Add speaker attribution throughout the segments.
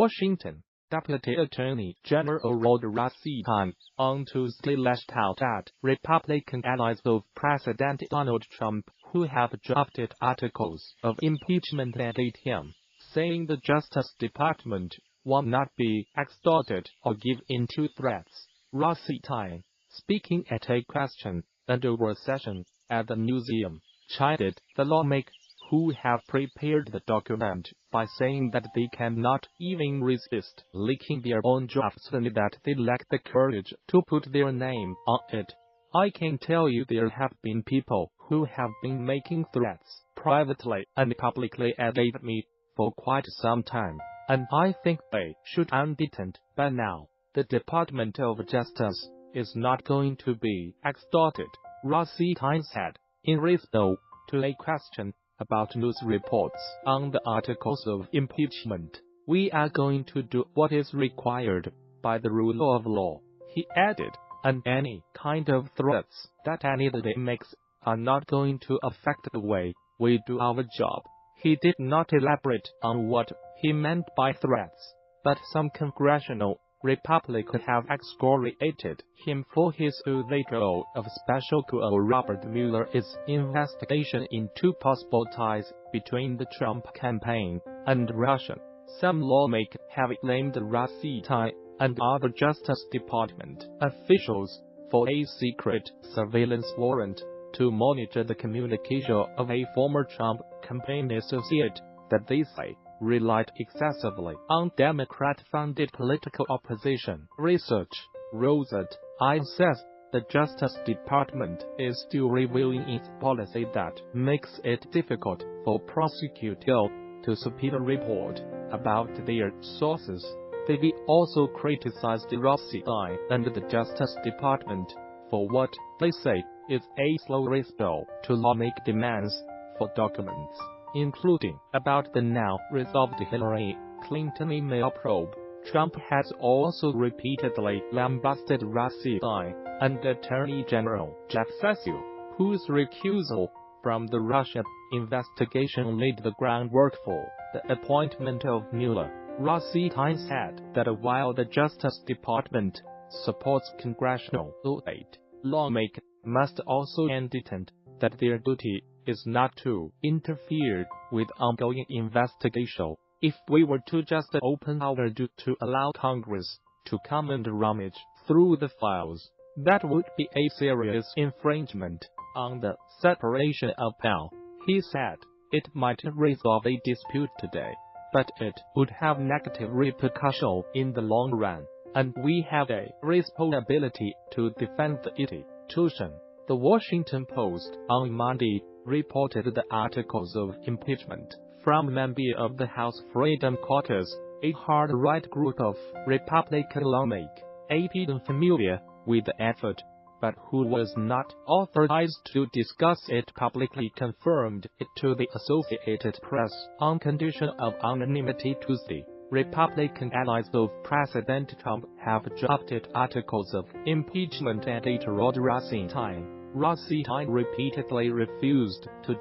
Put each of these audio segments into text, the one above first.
Speaker 1: Washington, Deputy Attorney General Rod Rosetein, on Tuesday lashed out at Republican allies of President Donald Trump who have drafted articles of impeachment against him, saying the Justice Department will not be extorted or give in to threats. Rosenstein, speaking at a question-and-awer session at the Newseum, chided the lawmakers who have prepared the document by saying that they cannot even resist leaking their own drafts and that they lack the courage to put their name on it. I can tell you there have been people who have been making threats privately and publicly against me for quite some time, and I think they should undetand by now. The Department of Justice is not going to be extorted, Rosenstein said, in respoe to a question about news reports on the articles of impeachment. We are going to do what is required by the rule of law, he added, and any kind of threats that anybody makes are not going to affect the way we do our job. He did not elaborate on what he meant by threats, but some congressional Republicans have excoriated him for his overthrow of Special Counsel Robert Mueller's investigation into possible ties between the Trump campaign and Russia. Some lawmakers have blamed Rosenstein and other Justice Department officials for a secret surveillance warrant to monitor the communication of a former Trump campaign associate that they say relied excessively on Democrat-funded political opposition research. Rosetein says the Justice Department is still reviewing its policy that makes it difficult for prosecutors to subpoena report about their sources. They also criticized Rosenstein and the Justice Department for what they say is a slow response to lawmaker demands for documents, including about the now-resolved Hillary Clinton email probe. Trump has also repeatedly lambasted Rosenstein and Attorney General Jeff Sessions, whose recusal from the Russia investigation laid the groundwork for the appointment of Mueller. Rosenstein said that while the Justice Department supports congressional oversight, lawmakers must also understand that their duty is not to interfere with ongoing investigation. If we were to just open our door to allow Congress to come and rummage through the files, that would be a serious infringement on the separation of powers, he said. It might resolve a dispute today, but it would have negative repercussions in the long run, and we have a responsibility to defend the institution. The Washington Post on Monday reported the articles of impeachment from members of the House Freedom Caucus, a hard-right group of Republican lawmakers, unfamiliar with the effort, but who was not authorized to discuss it publicly, confirmed it to the Associated Press on condition of anonymity Tuesday. Republican allies of President Trump have drafted articles of impeachment against Rod Rosetein. Rosenstein repeatedly refused to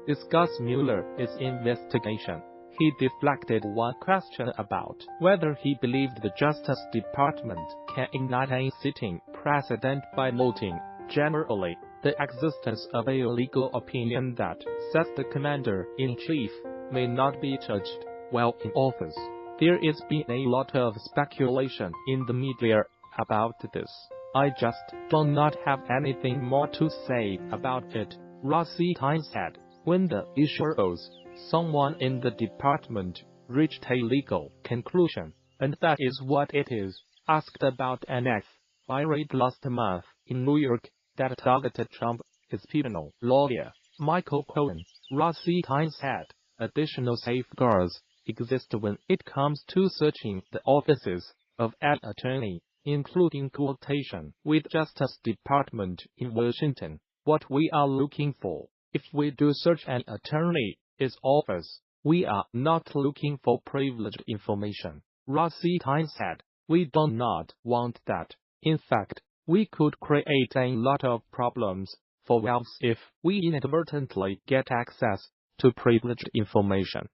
Speaker 1: discuss Mueller's investigation. He deflected one question about whether he believed the Justice Department can ignite a sitting president by noting, generally, the existence of a legal opinion that says the commander-in-chief may not be judged while in office. There has been a lot of speculation in the media about this. I just do not have anything more to say about it, Rosenstein said. When the issue arose, someone in the department reached a legal conclusion, and that is what it is. Asked about an FBI raid last month in New York that targeted Trump's personal lawyer, Michael Cohen, Rosenstein said, additional safeguards exist when it comes to searching the offices of an attorney, including coordination with Justice Department in Washington. What we are looking for, if we do search an attorney's office, we are not looking for privileged information, Rosenstein said. We do not want that. In fact, we could create a lot of problems for us if we inadvertently get access to privileged information.